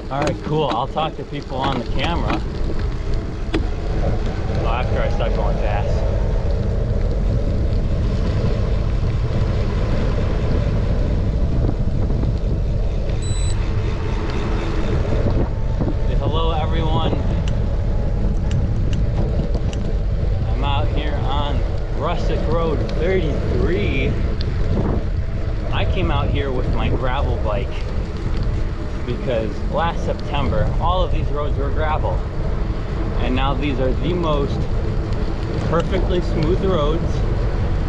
All right, cool. I'll talk to people on the camera. Oh, after I start going fast. Say hello, everyone. I'm out here on Rustic Road 33. I came out here with my gravel bike because last September all of these roads were gravel, and now these are the most perfectly smooth roads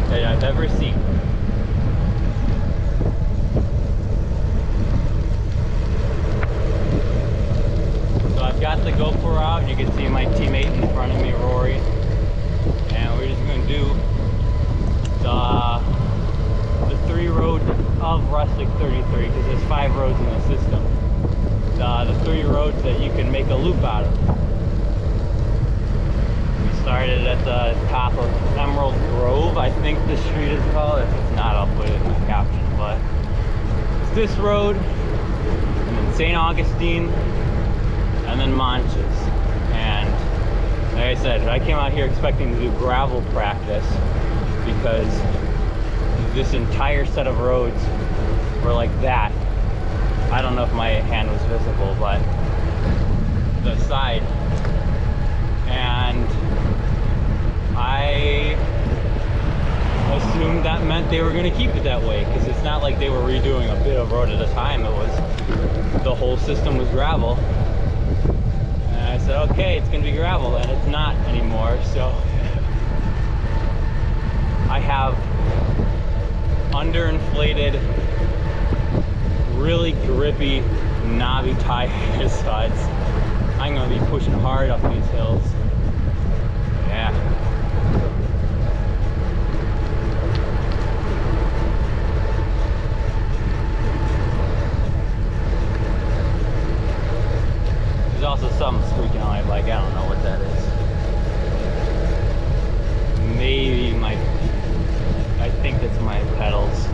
that I've ever seen. So I've got the GoPro out, and you can see my teammate in front of me, Rory, and we're just going to do the 3 roads of Rustic 33, because there's 5 roads in the system. The 3 roads that you can make a loop out of. We started at the top of Emerald Grove, I think the street is called. If it's not, I'll put it in the caption. But it's this road, and then St. Augustine, and then Monches. And like I said, I came out here expecting to do gravel practice because this entire set of roads were like that. I don't know if my hand was visible, but the side. And I assumed that meant they were going to keep it that way, because it's not like they were redoing a bit of road at a time. It was, the whole system was gravel. And I said, okay, it's going to be gravel, and it's not anymore. So I have underinflated, really grippy, knobby tires, so I'm going to be pushing hard up these hills. Yeah. There's also something squeaking on my bike. I don't know what that is. Maybe I think it's my pedals.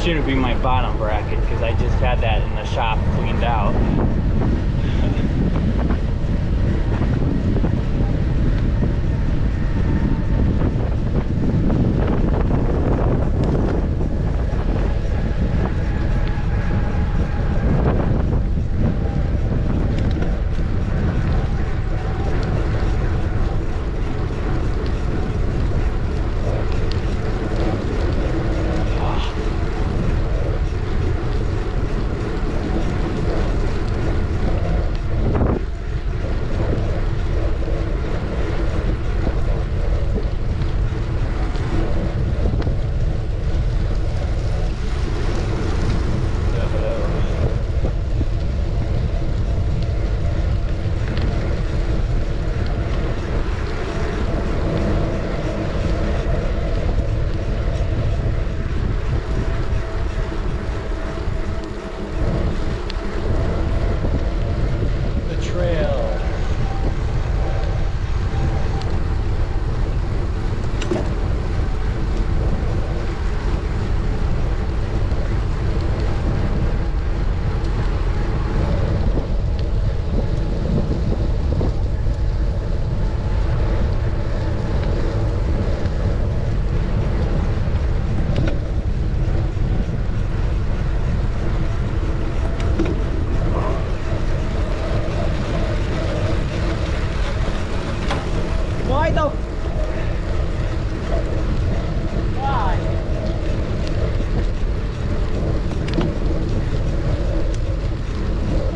Shouldn't be my bottom bracket because I just had that in the shop cleaned out.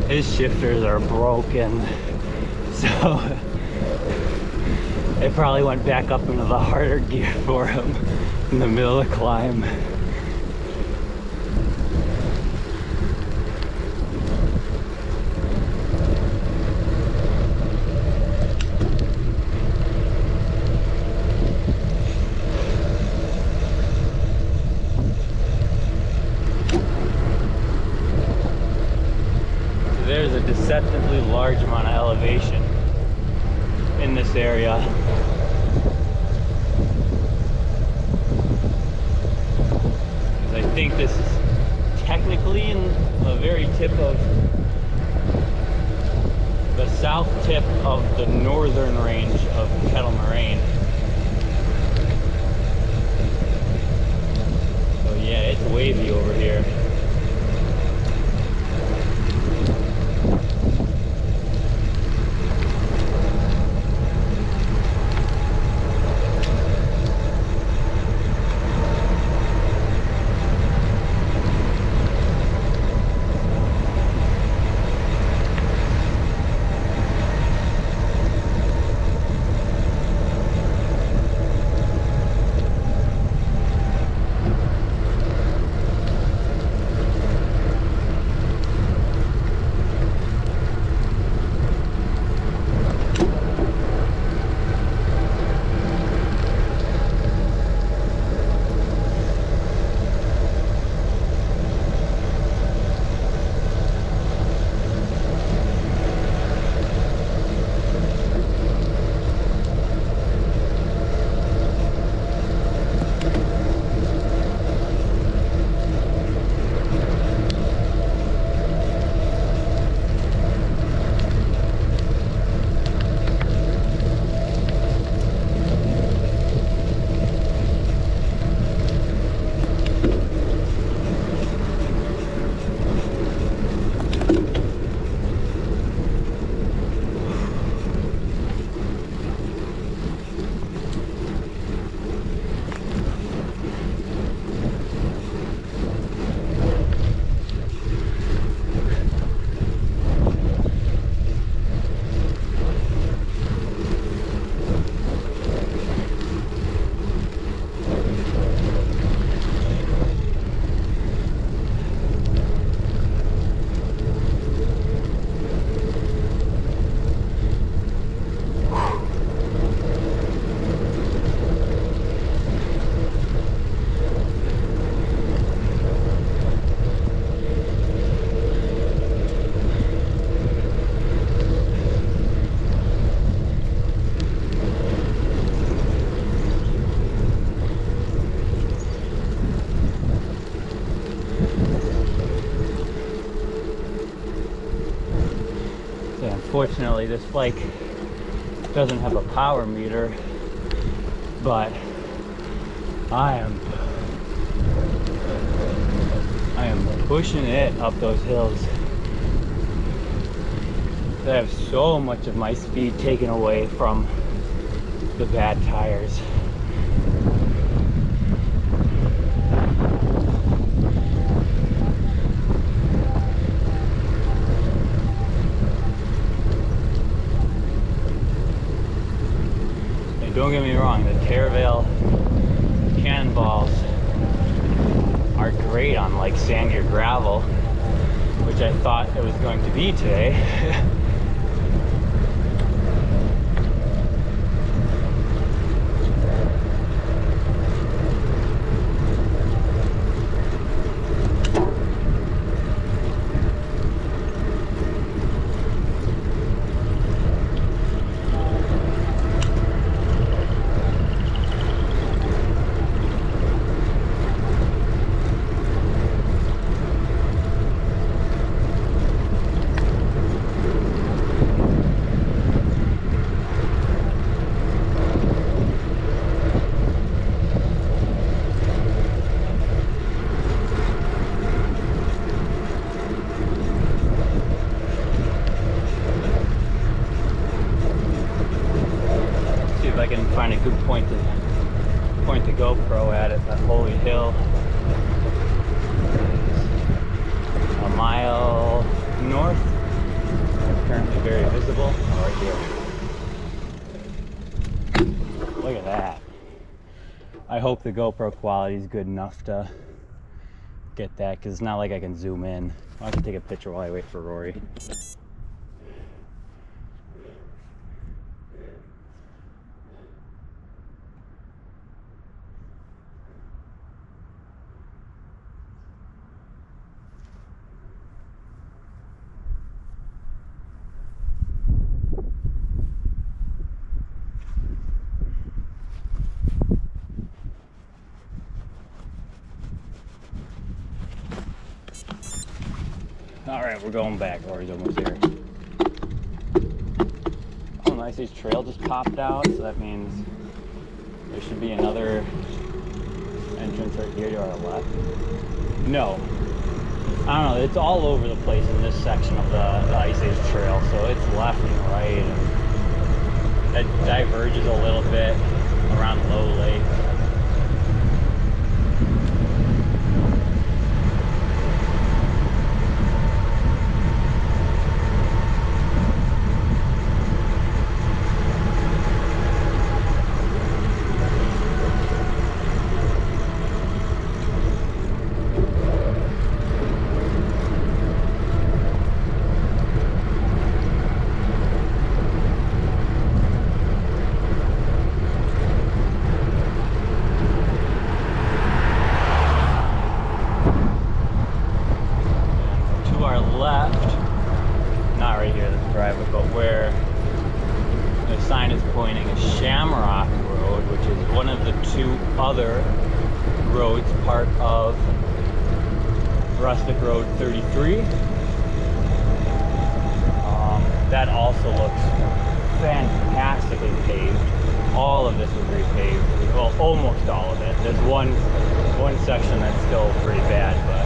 His shifters are broken, so it probably went back up into the harder gear for him in the middle of the climb. large amount of elevation in this area. Because I think this is technically in the very tip of the south tip of the northern range of Kettle Moraine. So yeah, it's wavy over here. Unfortunately, this bike doesn't have a power meter, but I am pushing it up those hills. I have so much of my speed taken away from the bad tires. Don't get me wrong, the Terravale cannonballs are great on like sandy or gravel, which I thought it was going to be today. I can find a good point to GoPro at it. That Holy Hill is a mile north. It's currently very visible. Right here. Look at that. I hope the GoPro quality is good enough to get that, because it's not like I can zoom in. I can take a picture while I wait for Rory. right, we're going back. Rory's almost here. Oh, the Ice Age Trail just popped out, so that means there should be another entrance right here to our left. No. I don't know, it's all over the place in this section of the Ice Age Trail, so it's left and right, and it diverges a little bit around Low Lake. Other roads, part of Rustic Road 33. That also looks fantastically paved. All of this was repaved. Well, almost all of it. There's one section that's still pretty bad, but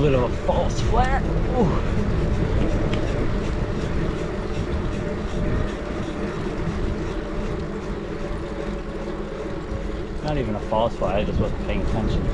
bit of a false flat. Ooh. Not even a false flat, I just wasn't paying attention.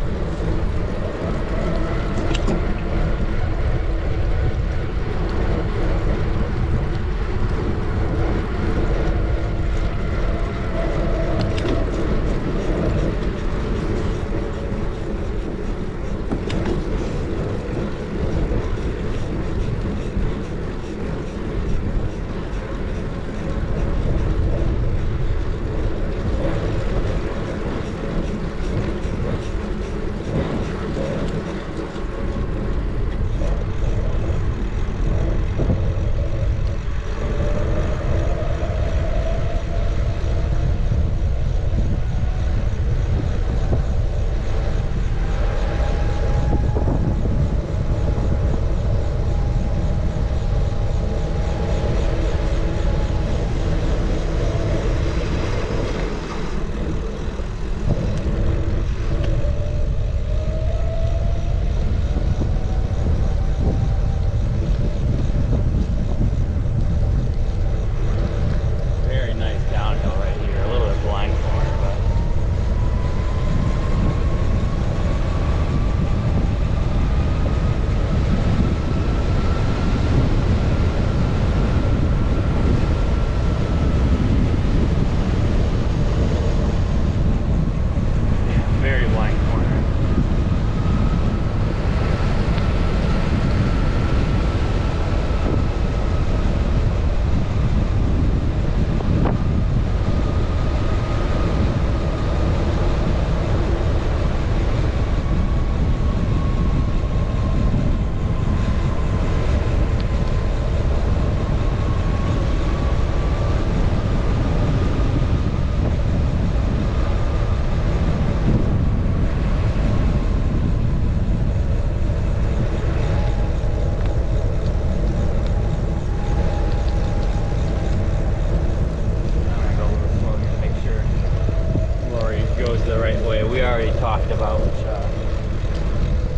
worried about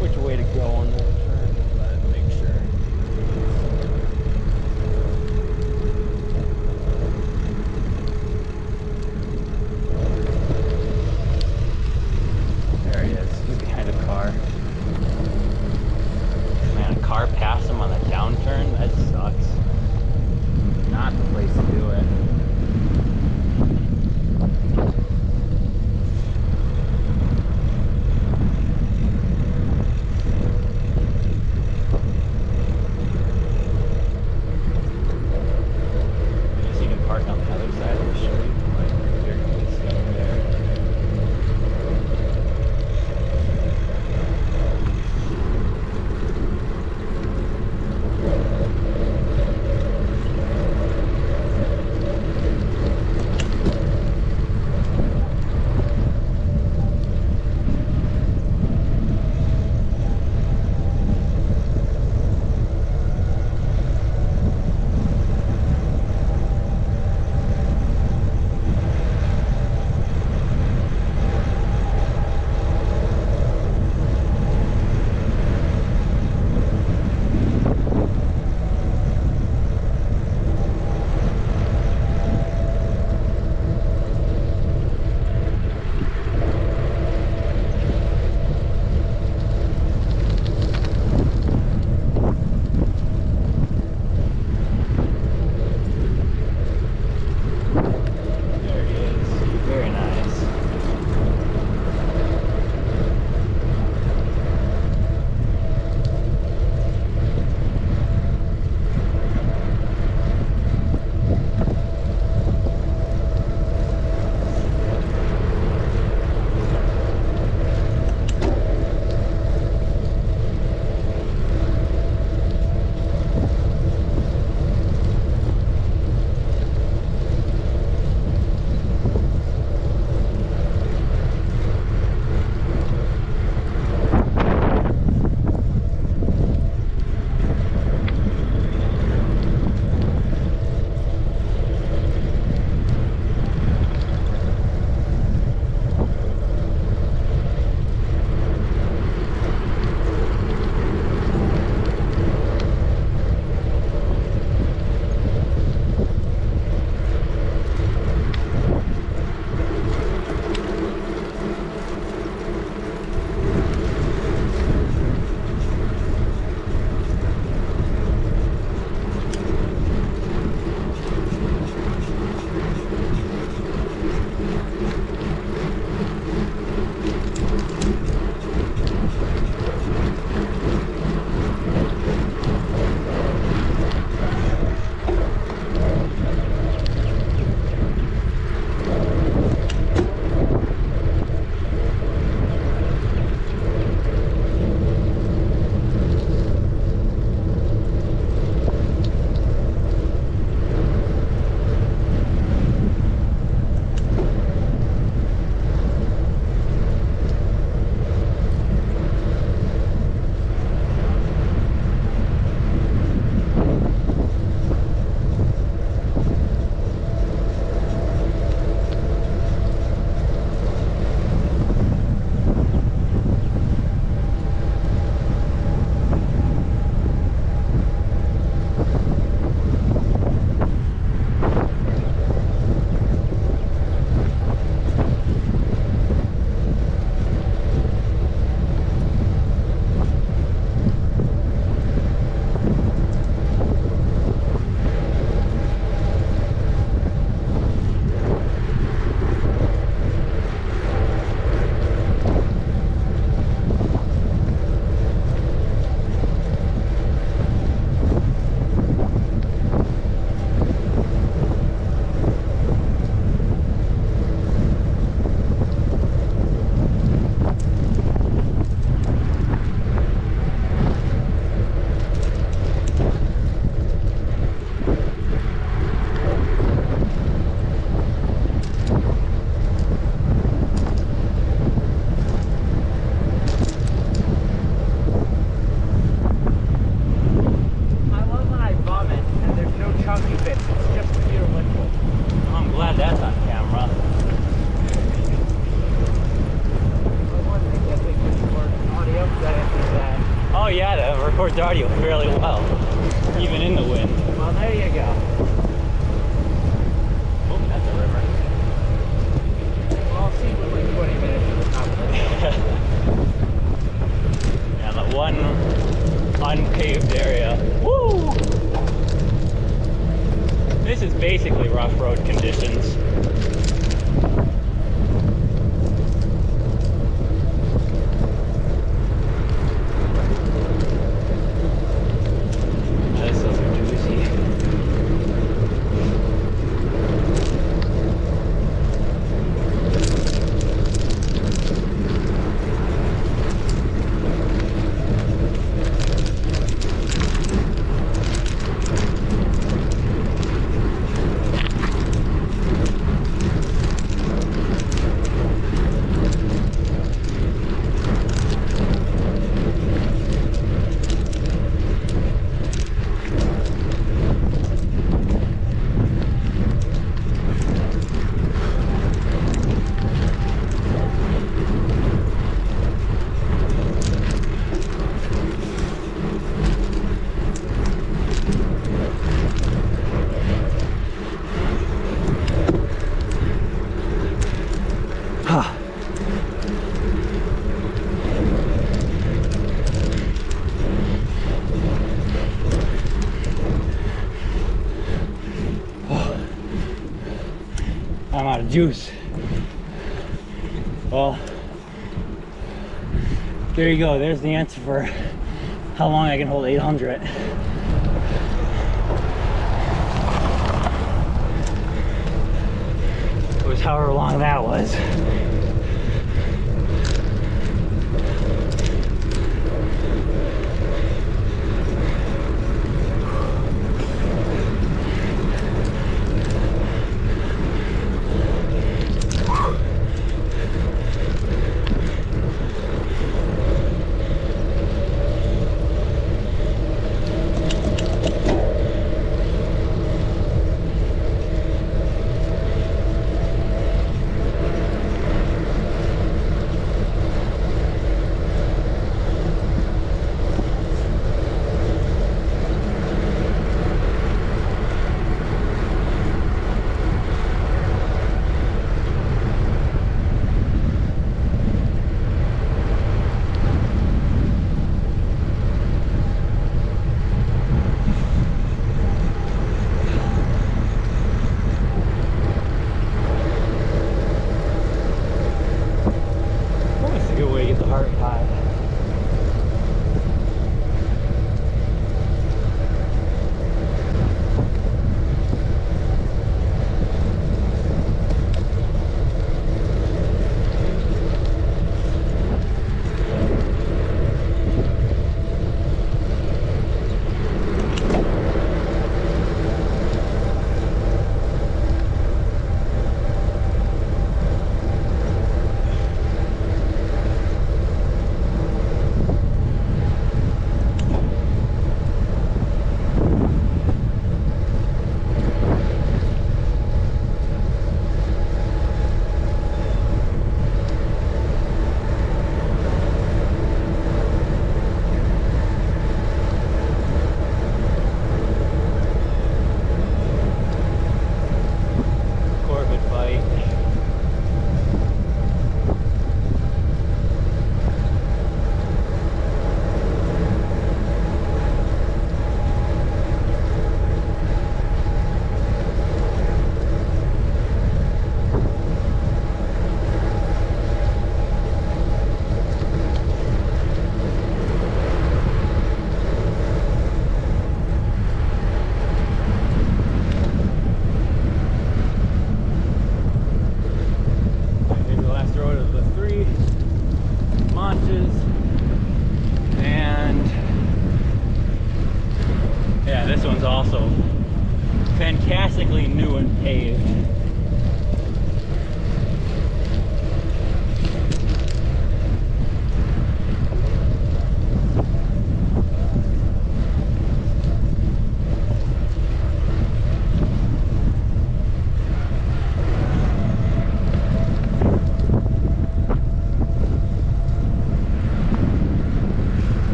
which way to go on that turn, but make sure. There he is. He's behind a car. Man, a car passed him on the downturn? That sucks. Not the place to do it. One thing records audio fairly well, even in the wind. Well, there you go. Oh, that's a river. Well, I'll see you in like 20 minutes at the top of the hill. Yeah, the one unpaved area. Woo! This is basically rough road conditions. This is a doozy. I'm out of juice. Well, there you go. There's the answer for how long I can hold 800. It was however long that was.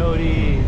coyotes.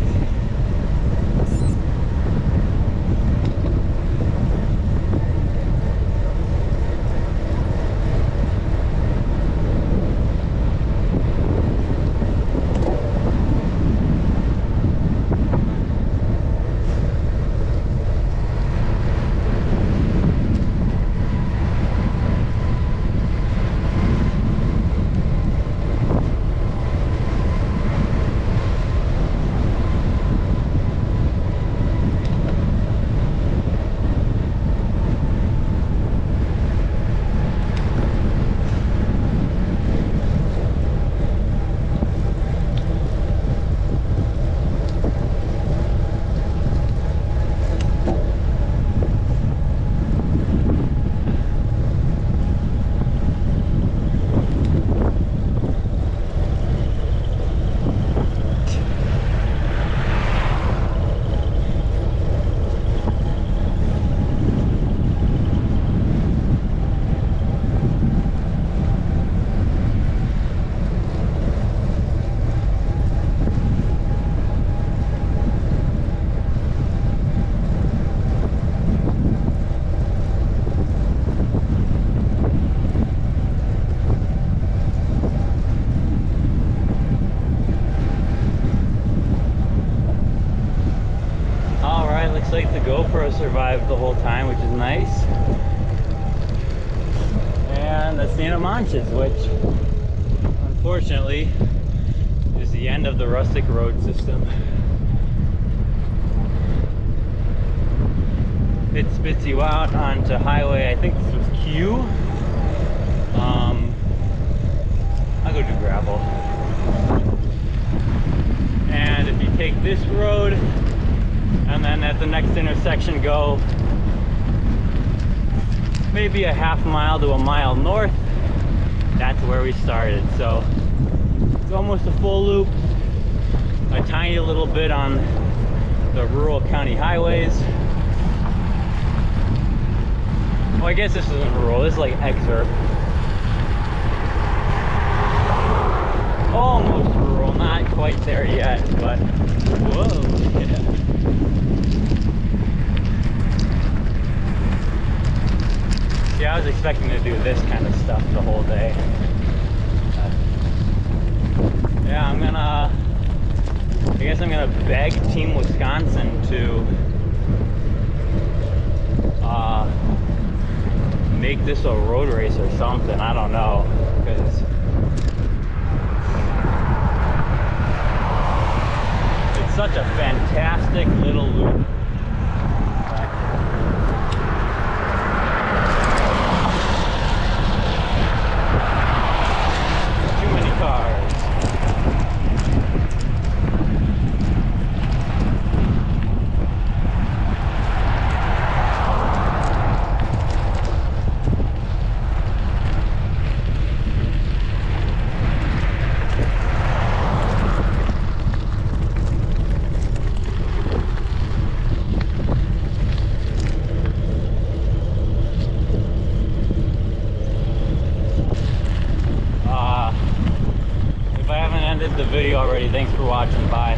Looks like the GoPro survived the whole time, which is nice. And that's the end of Monches, which unfortunately is the end of the Rustic Road system. It spits you out onto highway, I think this was Q. I'll go do gravel. And if you take this road, and then at the next intersection go maybe a half mile to a mile north, that's where we started. So it's almost a full loop, a tiny little bit on the rural county highways. Well, I guess this isn't rural, this is like exurb. Almost rural, not quite there yet, but whoa, yeah. Yeah, I was expecting to do this kind of stuff the whole day. Yeah, I guess I'm gonna beg Team Wisconsin to make this a road race or something. I don't know, because it's such a fantastic little loop. The video already. Thanks for watching. Bye.